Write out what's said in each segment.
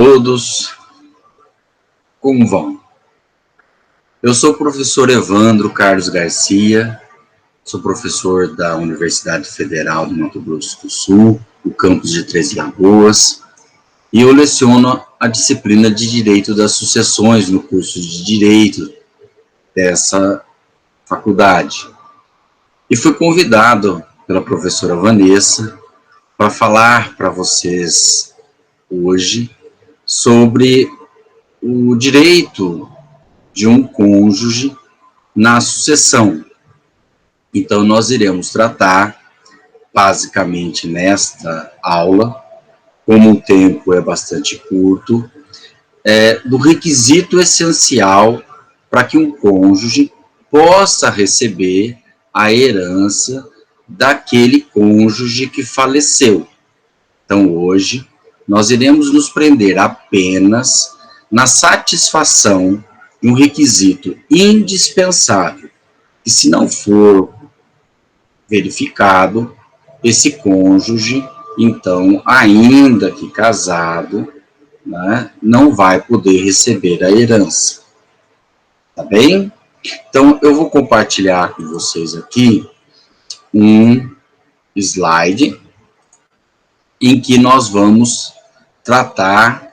todos, como vão? Eu sou o professor Evandro Carlos Garcia, sou professor da Universidade Federal do Mato Grosso do Sul, no campus de Três Lagoas, e eu leciono a disciplina de Direito das Sucessões no curso de Direito dessa faculdade. E fui convidado pela professora Vanessa para falar para vocês hoje sobre o direito de um cônjuge na sucessão. Então, nós iremos tratar, basicamente, nesta aula, como o tempo é bastante curto, do requisito essencial para que um cônjuge possa receber a herança daquele cônjuge que faleceu. Então, hoje, nós iremos nos prender apenas na satisfação de um requisito indispensável, que se não for verificado, esse cônjuge, então, ainda que casado, né, não vai poder receber a herança. Tá bem? Então, eu vou compartilhar com vocês aqui um slide em que nós vamos tratar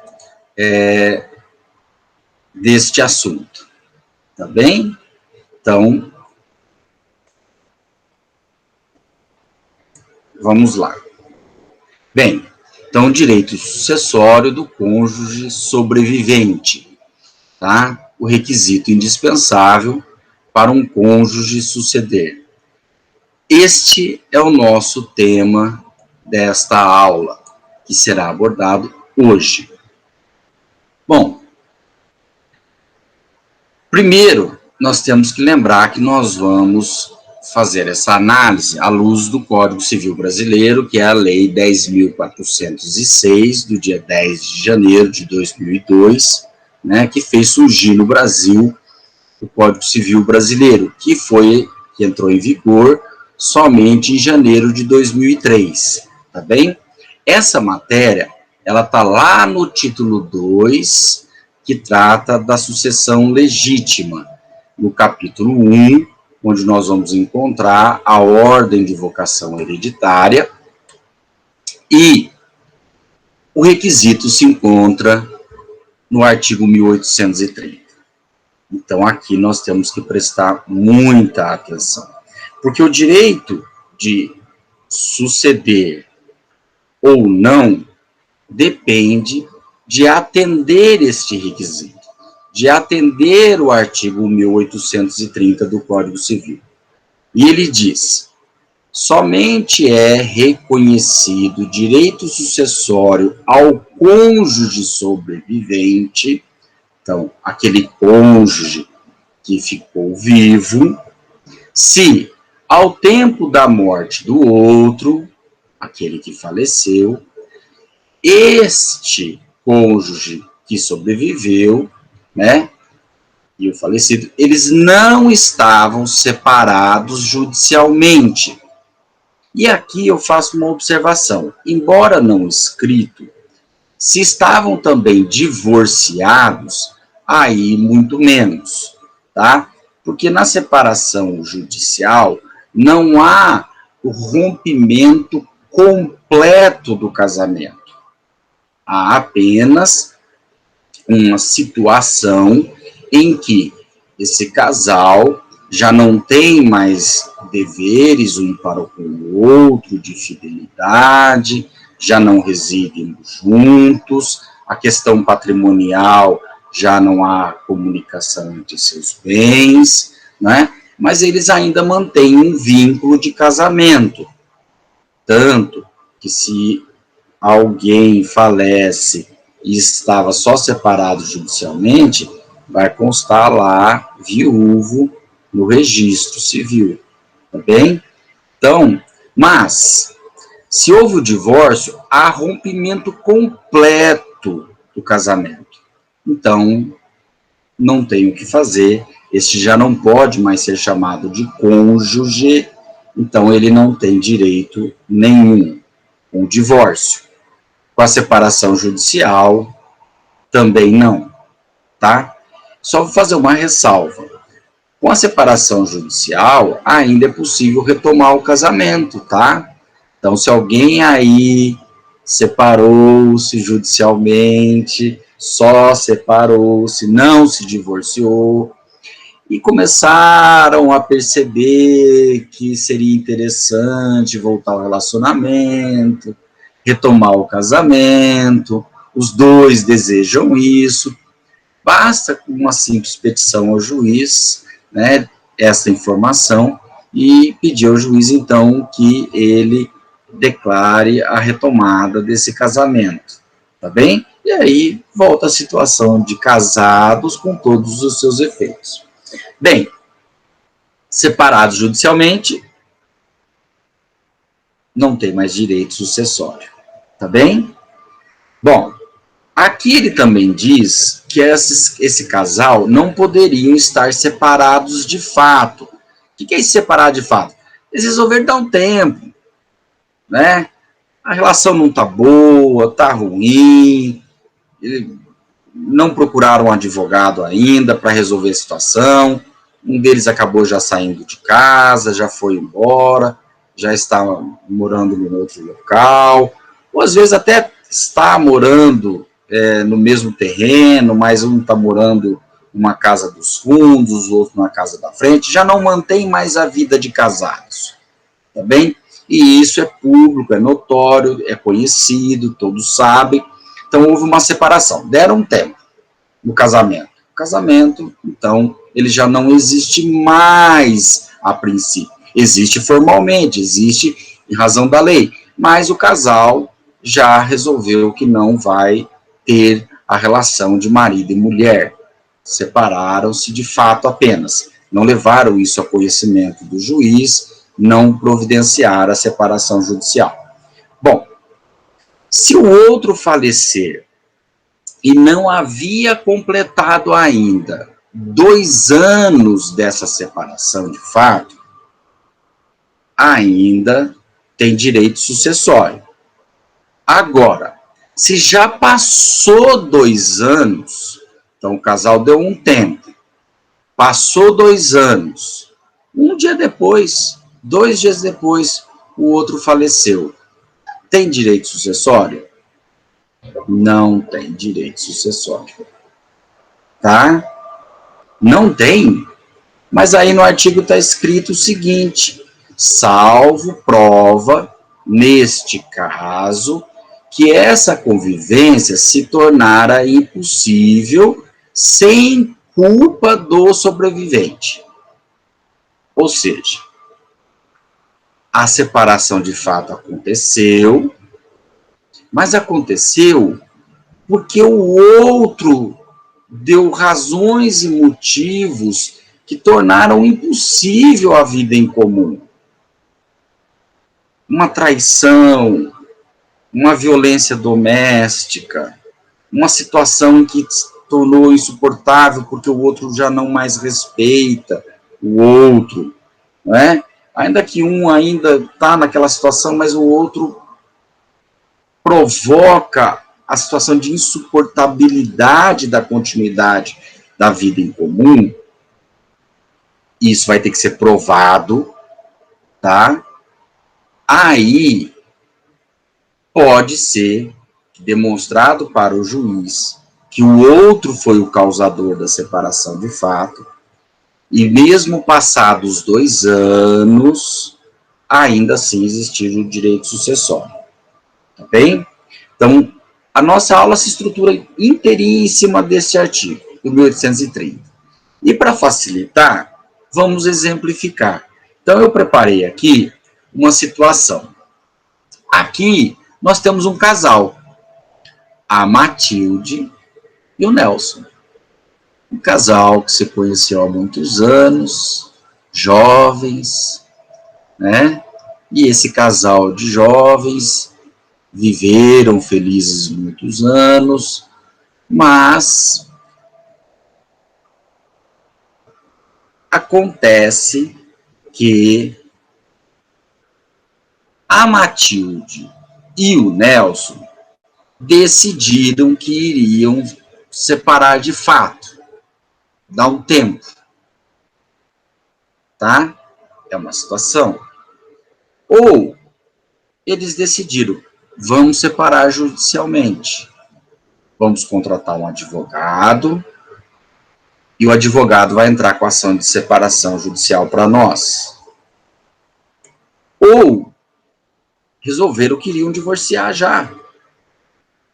deste assunto, tá bem? Então, vamos lá. Bem, então, direito sucessório do cônjuge sobrevivente, tá? O requisito indispensável para um cônjuge suceder. Este é o nosso tema desta aula, que será abordado hoje. Bom, primeiro, nós temos que lembrar que nós vamos fazer essa análise à luz do Código Civil Brasileiro, que é a Lei 10.406, do dia 10 de janeiro de 2002, né, que fez surgir no Brasil o Código Civil Brasileiro, que entrou em vigor somente em janeiro de 2003, tá bem? Essa matéria, ela está lá no título 2, que trata da sucessão legítima, no capítulo 1, onde nós vamos encontrar a ordem de vocação hereditária, e o requisito se encontra no artigo 1830. Então, aqui nós temos que prestar muita atenção, porque o direito de suceder ou não depende de atender este requisito, de atender o artigo 1830 do Código Civil. E ele diz: somente é reconhecido direito sucessório ao cônjuge sobrevivente, então, aquele cônjuge que ficou vivo, se, ao tempo da morte do outro, aquele que faleceu, este cônjuge que sobreviveu, né, e o falecido, eles não estavam separados judicialmente. E aqui eu faço uma observação: embora não escrito, se estavam também divorciados, aí muito menos, tá? Porque na separação judicial não há o rompimento completo do casamento. Há apenas uma situação em que esse casal já não tem mais deveres um para com o outro de fidelidade, já não residem juntos, a questão patrimonial já não há comunicação entre seus bens, né? Mas eles ainda mantêm um vínculo de casamento. Tanto que se alguém falece e estava só separado judicialmente, vai constar lá viúvo no registro civil, tá bem? Então, mas, se houve o divórcio, há rompimento completo do casamento. Então, não tem o que fazer, este já não pode mais ser chamado de cônjuge, então ele não tem direito nenhum. Com o divórcio, com a separação judicial, Também não, tá? Só vou fazer uma ressalva. Com a separação judicial, ainda é possível retomar o casamento, tá? Então, se alguém aí separou-se judicialmente, só separou-se, não se divorciou, e começaram a perceber que seria interessante voltar ao relacionamento, retomar o casamento, os dois desejam isso, basta com uma simples petição ao juiz, né, essa informação, e pedir ao juiz, então, que ele declare a retomada desse casamento, tá bem? E aí volta a situação de casados com todos os seus efeitos. Bem, separados judicialmente, não tem mais direito sucessório, tá bem? Bom, aqui ele também diz que esse casal não poderiam estar separados de fato. O que é separar de fato? Eles resolveram dar um tempo, né? A relação não tá boa, tá ruim, não procuraram um advogado ainda para resolver a situação, um deles acabou já saindo de casa, já foi embora, já está morando em outro local, ou às vezes até está morando no mesmo terreno, mas um está morando numa casa dos fundos, o outro na casa da frente, já não mantém mais a vida de casados, tá bem? E isso é público, é notório, é conhecido, todos sabem. Então, houve uma separação, deram um tempo no casamento. O casamento, então, ele já não existe mais a princípio. Existe formalmente, existe em razão da lei, mas o casal já resolveu que não vai ter a relação de marido e mulher. Separaram-se de fato apenas. Não levaram isso a conhecimento do juiz, não providenciaram a separação judicial. Bom, se o outro falecer e não havia completado ainda 2 anos dessa separação de fato, ainda tem direito sucessório. Agora, se já passou 2 anos, então o casal deu um tempo, passou 2 anos, um dia depois, 2 dias depois, o outro faleceu. Tem direito sucessório? Não tem direito sucessório. Tá? Não tem. Mas aí no artigo está escrito o seguinte: salvo prova, neste caso, que essa convivência se tornara impossível sem culpa do sobrevivente. Ou seja, a separação de fato aconteceu, mas aconteceu porque o outro deu razões e motivos que tornaram impossível a vida em comum. Uma traição, uma violência doméstica, uma situação que tornou insuportável porque o outro já não mais respeita o outro, não é? Ainda que um ainda está naquela situação, mas o outro provoca a situação de insuportabilidade da continuidade da vida em comum. Isso vai ter que ser provado, tá? Aí pode ser demonstrado para o juiz que o outro foi o causador da separação de fato, e mesmo passados 2 anos, ainda assim existir o direito sucessório. Tá bem? Então, a nossa aula se estrutura inteirinha em cima desse artigo, do 1830. E para facilitar, vamos exemplificar. Então, eu preparei aqui uma situação. Aqui, nós temos um casal, a Matilde e o Nelson. Um casal que se conheceu há muitos anos, jovens, né? E esse casal de jovens viveram felizes muitos anos, mas acontece que a Matilde e o Nelson decidiram que iriam separar de fato. Dá um tempo. Tá? É uma situação. Ou eles decidiram, vamos separar judicialmente. Vamos contratar um advogado e o advogado vai entrar com a ação de separação judicial para nós. Ou resolveram que iriam divorciar já.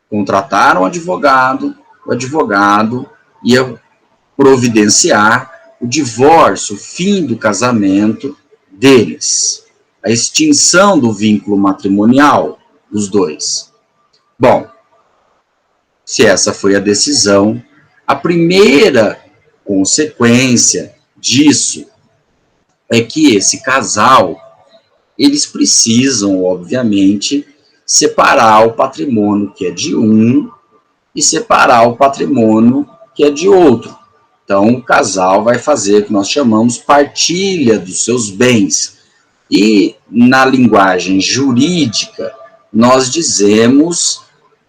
Contrataram o advogado ia providenciar o divórcio, o fim do casamento deles, a extinção do vínculo matrimonial dos dois. Bom, se essa foi a decisão, a primeira consequência disso é que esse casal, eles precisam, obviamente, separar o patrimônio que é de um e separar o patrimônio que é de outro. Então, o casal vai fazer o que nós chamamos partilha dos seus bens. E, na linguagem jurídica, nós dizemos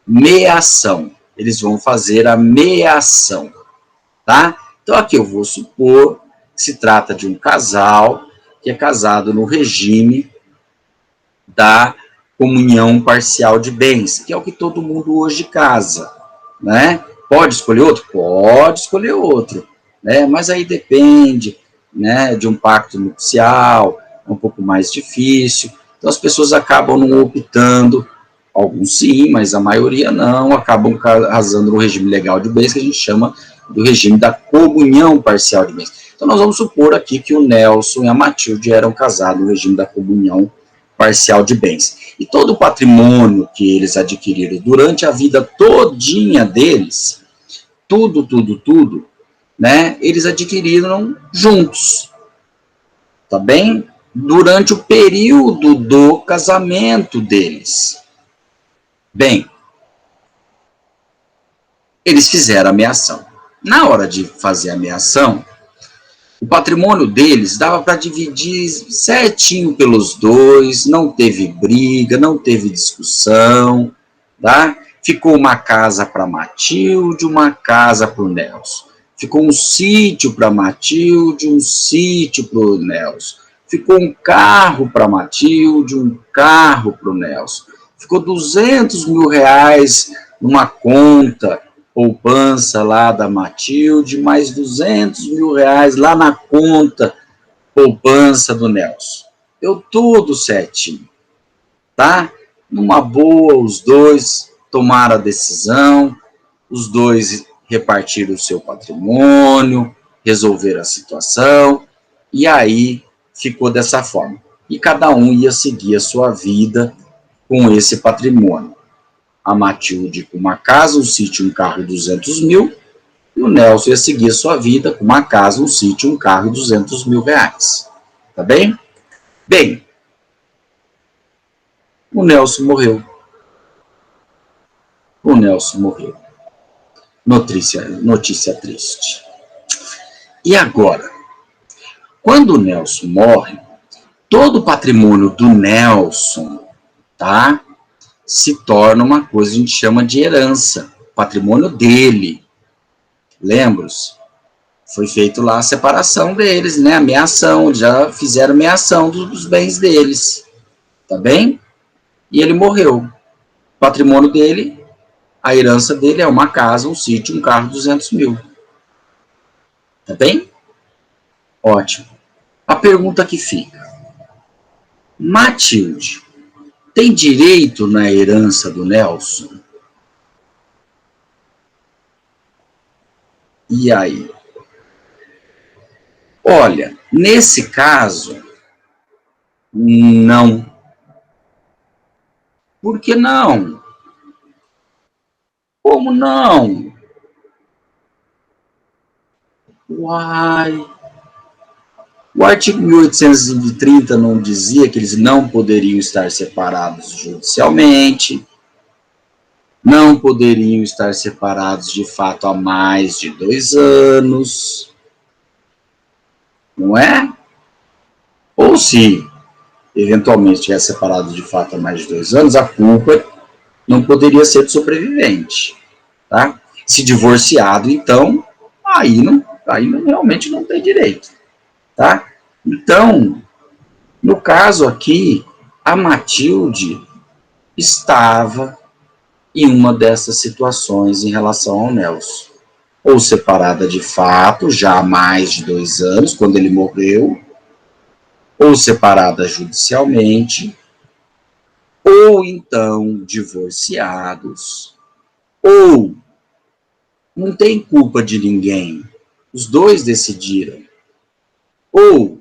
meação. Eles vão fazer a meação, tá? Então, aqui eu vou supor que se trata de um casal que é casado no regime da comunhão parcial de bens, que é o que todo mundo hoje casa, né? Pode escolher outro? Pode escolher outro, né? Mas aí depende, né, de um pacto nupcial, é um pouco mais difícil, então as pessoas acabam não optando, alguns sim, mas a maioria não, acabam casando no regime legal de bens, que a gente chama do regime da comunhão parcial de bens. Então nós vamos supor aqui que o Nelson e a Matilde eram casados no regime da comunhão parcial de bens. E todo o patrimônio que eles adquiriram durante a vida todinha deles, tudo, né, eles adquiriram juntos, tá bem? Durante o período do casamento deles. Bem, eles fizeram a meação. Na hora de fazer a meação, o patrimônio deles dava para dividir certinho pelos dois, não teve briga, não teve discussão, tá? Ficou uma casa para Matilde, uma casa para o Nelson. Ficou um sítio para Matilde, um sítio para o Nelson. Ficou um carro para Matilde, um carro para o Nelson. Ficou 200 mil reais numa conta poupança lá da Matilde, mais 200 mil reais lá na conta poupança do Nelson. Deu tudo certinho, tá? Numa boa, os dois tomaram a decisão, os dois repartiram o seu patrimônio, resolveram a situação, e aí ficou dessa forma. E cada um ia seguir a sua vida com esse patrimônio. A Matilde com uma casa, um sítio, um carro e 200 mil, e o Nelson ia seguir a sua vida com uma casa, um sítio, um carro e 200 mil reais. Tá bem? Bem, o Nelson morreu. O Nelson morreu. Notícia triste. E agora? Quando o Nelson morre, todo o patrimônio do Nelson, tá, se torna uma coisa que a gente chama de herança, patrimônio dele. Lembra-se? Foi feito lá a separação deles, né? A meação, já fizeram meação dos bens deles, tá bem? E ele morreu. O patrimônio dele, a herança dele é uma casa, um sítio, um carro, 200 mil. Tá bem? Ótimo. A pergunta que fica: Matilde tem direito na herança do Nelson? E aí? Olha, nesse caso, não. Por que não? Como não? Uai. O artigo 1830 não dizia que eles não poderiam estar separados judicialmente, não poderiam estar separados de fato há mais de 2 anos, não é? Ou se eventualmente tivesse separado de fato há mais de 2 anos, a culpa não poderia ser do sobrevivente, tá? Se divorciado, então, realmente não tem direito, tá? Então, no caso aqui, a Matilde estava em uma dessas situações em relação ao Nelson. Ou separada de fato, já há mais de 2 anos, quando ele morreu, ou separada judicialmente, ou então divorciados, ou não tem culpa de ninguém, os dois decidiram, ou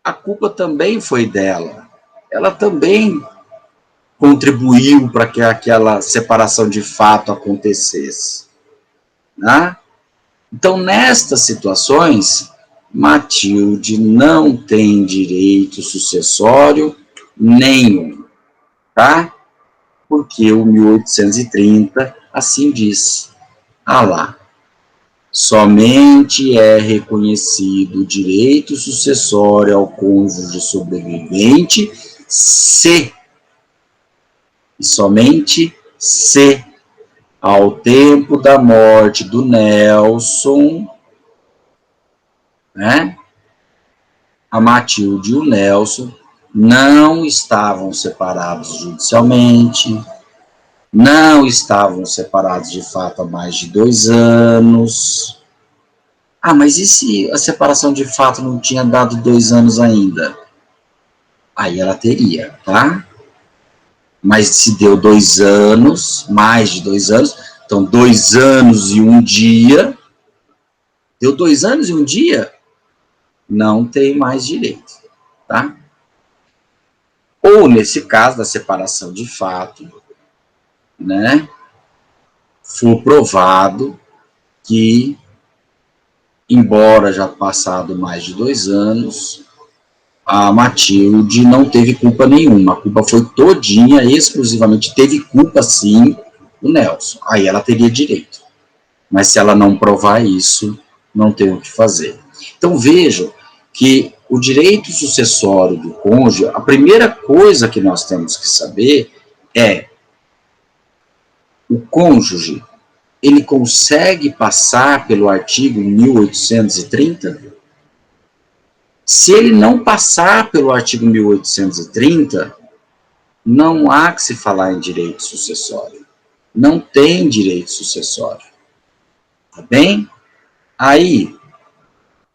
a culpa também foi dela, ela também contribuiu para que aquela separação de fato acontecesse, né? Então, nestas situações, Matilde não tem direito sucessório nenhum, tá? Porque o 1830 assim diz. Ah lá, somente é reconhecido o direito sucessório ao cônjuge sobrevivente se, e somente se, ao tempo da morte do Nelson, né, a Matilde e o Nelson não estavam separados judicialmente, não estavam separados de fato há mais de 2 anos. Ah, mas e se a separação de fato não tinha dado 2 anos ainda? Aí ela teria, tá? Mas se deu 2 anos, mais de 2 anos, então 2 anos e um dia, deu 2 anos e um dia, não tem mais direito, tá? Ou, nesse caso da separação de fato, né, for provado que, embora já passado mais de 2 anos, a Matilde não teve culpa nenhuma, a culpa foi todinha, exclusivamente, teve culpa sim do Nelson, aí ela teria direito. Mas se ela não provar isso, não tem o que fazer. Então vejam que o direito sucessório do cônjuge, a primeira coisa que nós temos que saber é o cônjuge, ele consegue passar pelo artigo 1830? Se ele não passar pelo artigo 1830, não há que se falar em direito sucessório. Não tem direito sucessório. Tá bem? Aí,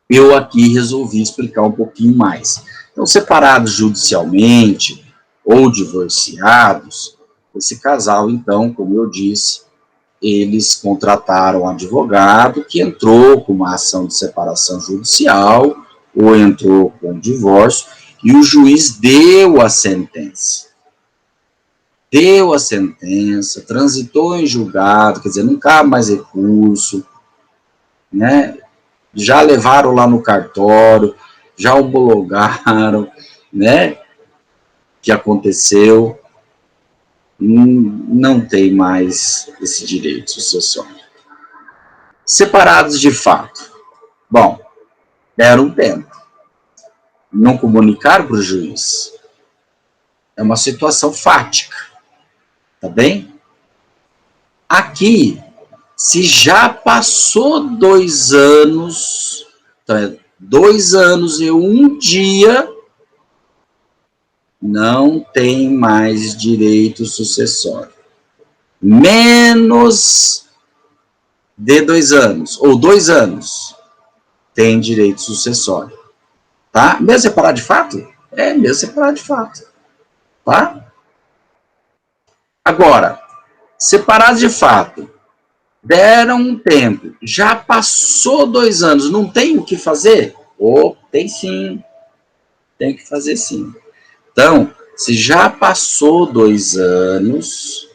eu aqui resolvi explicar um pouquinho mais. Então, separados judicialmente ou divorciados, esse casal, então, como eu disse, eles contrataram um advogado que entrou com uma ação de separação judicial ou entrou com um divórcio e o juiz deu a sentença. Deu a sentença, transitou em julgado, quer dizer, não cabe mais recurso, né? Já levaram lá no cartório, já homologaram, né? Que aconteceu, não tem mais esse direito sucessório. Separados de fato. Bom, deram um tempo. Não comunicaram para o juiz. É uma situação fática. Tá bem? Aqui, se já passou 2 anos, então é 2 anos e um dia, não tem mais direito sucessório. Menos de 2 anos, ou 2 anos, tem direito sucessório. Tá? Mesmo separado de fato? É, mesmo separado de fato. Tá? Agora, separados de fato, deram um tempo, já passou 2 anos, não tem o que fazer? Tem sim, tem que fazer sim. Então, se já passou 2 anos,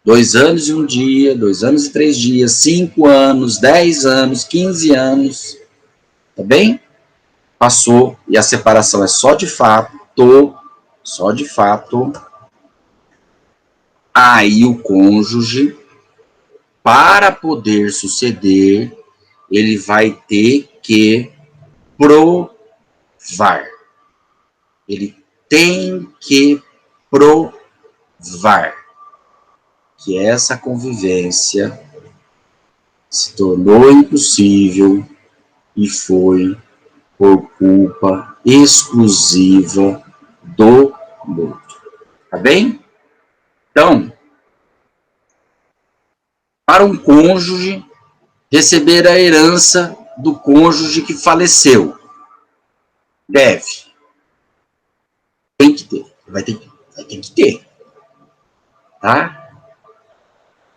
2 anos e um dia, 2 anos e 3 dias, 5 anos, 10 anos, 15 anos, tá bem? Passou e a separação é só de fato, aí o cônjuge, para poder suceder, ele vai ter que provar. Ele tem que provar que essa convivência se tornou impossível e foi por culpa exclusiva do morto. Tá bem? Então, para um cônjuge receber a herança do cônjuge que faleceu, deve. Tem que ter. Vai ter que ter. Tá?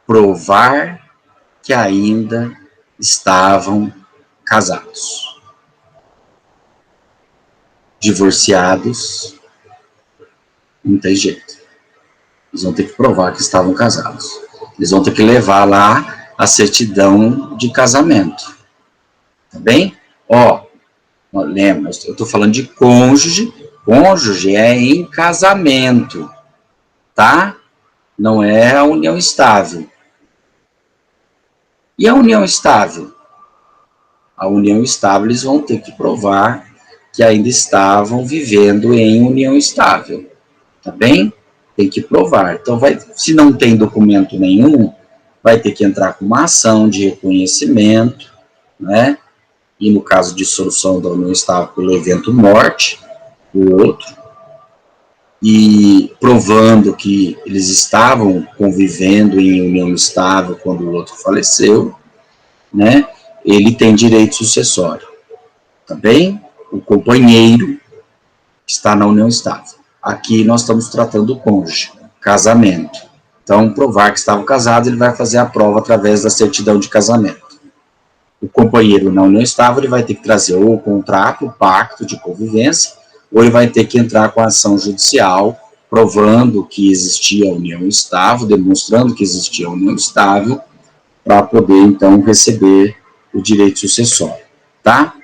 Provar que ainda estavam casados. Divorciados, não tem jeito. Eles vão ter que provar que estavam casados. Eles vão ter que levar lá a certidão de casamento. Tá bem? Ó, lembra, eu estou falando de cônjuge. Cônjuge é em casamento, tá? Não é a união estável. E a união estável? A união estável, eles vão ter que provar que ainda estavam vivendo em união estável. Tá bem? Tem que provar. Então, se não tem documento nenhum, vai ter que entrar com uma ação de reconhecimento, né? E no caso de dissolução da união estável pelo evento morte, o outro, e provando que eles estavam convivendo em união estável quando o outro faleceu, né? Ele tem direito sucessório. Tá bem? O companheiro está na união estável. Aqui nós estamos tratando do cônjuge, casamento. Então, provar que estavam casados, ele vai fazer a prova através da certidão de casamento. O companheiro na união estável, ele vai ter que trazer ou o contrato, o pacto de convivência, ou ele vai ter que entrar com a ação judicial, provando que existia a união estável, demonstrando que existia a união estável, para poder, então, receber o direito sucessório, tá?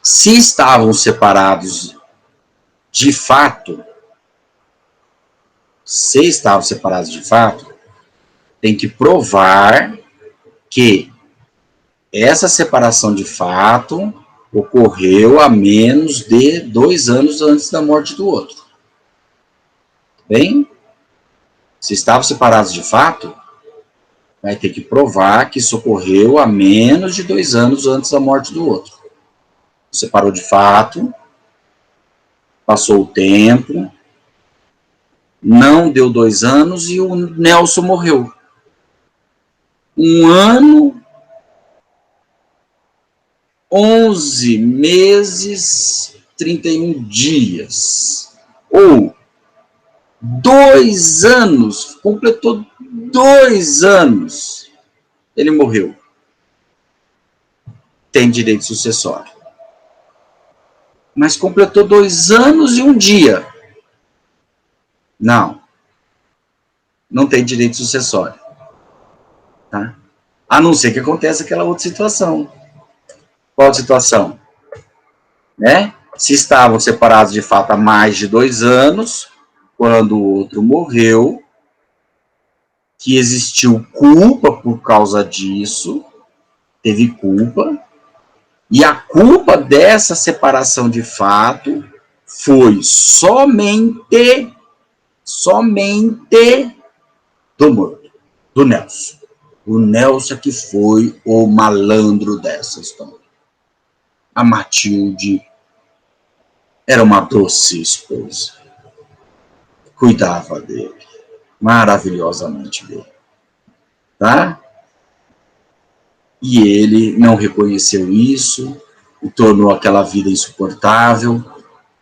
Se estavam separados de fato, tem que provar que essa separação de fato ocorreu a menos de 2 anos antes da morte do outro. Bem? Se estavam separados de fato, vai ter que provar que isso ocorreu a menos de 2 anos antes da morte do outro. Separou de fato, passou o tempo, não deu 2 anos e o Nelson morreu. 1 ano, 11 meses, 31 dias. Ou 2 anos, completou 2 anos, ele morreu. Tem direito sucessório. Mas completou 2 anos e 1 dia. Não tem direito sucessório. Tá? A não ser que aconteça aquela outra situação. Qual situação? Né? Se estavam separados de fato há mais de 2 anos, quando o outro morreu, que existiu culpa por causa disso, teve culpa, e a culpa dessa separação de fato foi somente do morto, do Nelson. O Nelson que foi o malandro dessa história. A Matilde era uma doce esposa. Cuidava dele, maravilhosamente bem. Tá? E ele não reconheceu isso, e tornou aquela vida insuportável.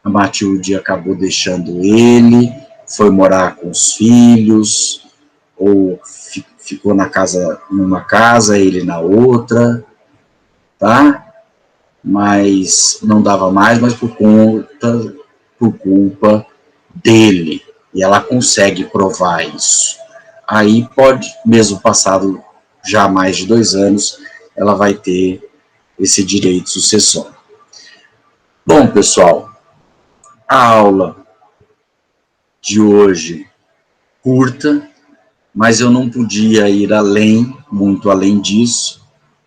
A Matilde acabou deixando ele, foi morar com os filhos, ou ficou numa casa, ele na outra, tá? Mas não dava mais, mas por culpa dele. E ela consegue provar isso. Aí pode, mesmo passado já mais de 2 anos, ela vai ter esse direito sucessório. Bom, pessoal, a aula de hoje curta, mas eu não podia ir muito além disso,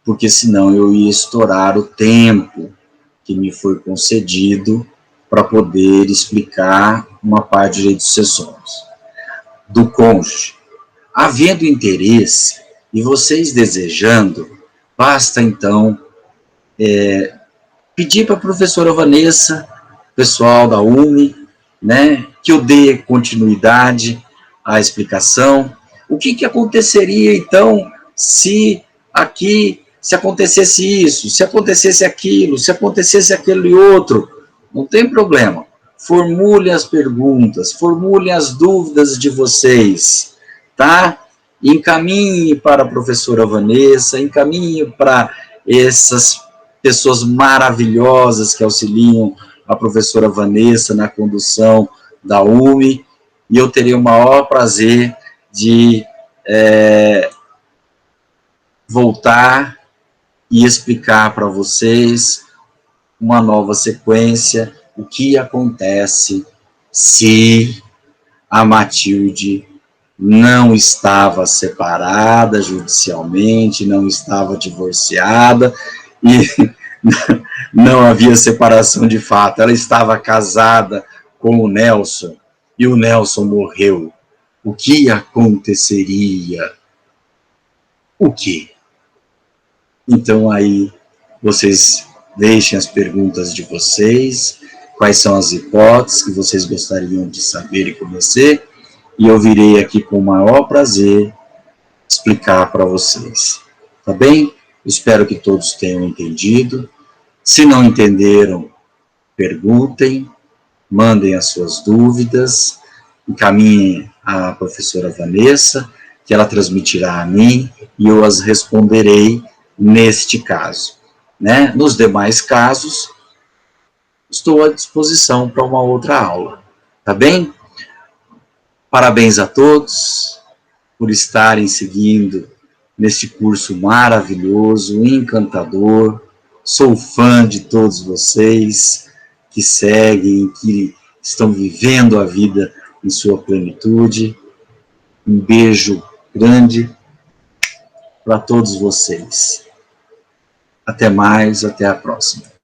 porque senão eu ia estourar o tempo que me foi concedido para poder explicar uma parte de direitos sucessórios. Do cônjuge, havendo interesse, E vocês desejando, basta então pedir para a professora Vanessa, pessoal da UME, né, que eu dê continuidade à explicação. O que aconteceria então se acontecesse isso, se acontecesse aquilo, se acontecesse aquele outro? Não tem problema. Formule as perguntas, formule as dúvidas de vocês, tá? Encaminhe para a professora Vanessa, encaminhe para essas pessoas maravilhosas que auxiliam a professora Vanessa na condução da UME, e eu teria o maior prazer de voltar e explicar para vocês uma nova sequência, o que acontece se a Matilde não estava separada judicialmente, não estava divorciada e não havia separação de fato. Ela estava casada com o Nelson e o Nelson morreu. O que aconteceria? O quê? Então aí vocês deixem as perguntas de vocês, quais são as hipóteses que vocês gostariam de saber e conhecer, e eu virei aqui com o maior prazer explicar para vocês. Tá bem? Espero que todos tenham entendido. Se não entenderam, perguntem, mandem as suas dúvidas, encaminhem à professora Vanessa, que ela transmitirá a mim, e eu as responderei neste caso. Né? Nos demais casos, estou à disposição para uma outra aula. Tá bem? Parabéns a todos por estarem seguindo neste curso maravilhoso, encantador. Sou fã de todos vocês que seguem, que estão vivendo a vida em sua plenitude. Um beijo grande para todos vocês. Até mais, até a próxima.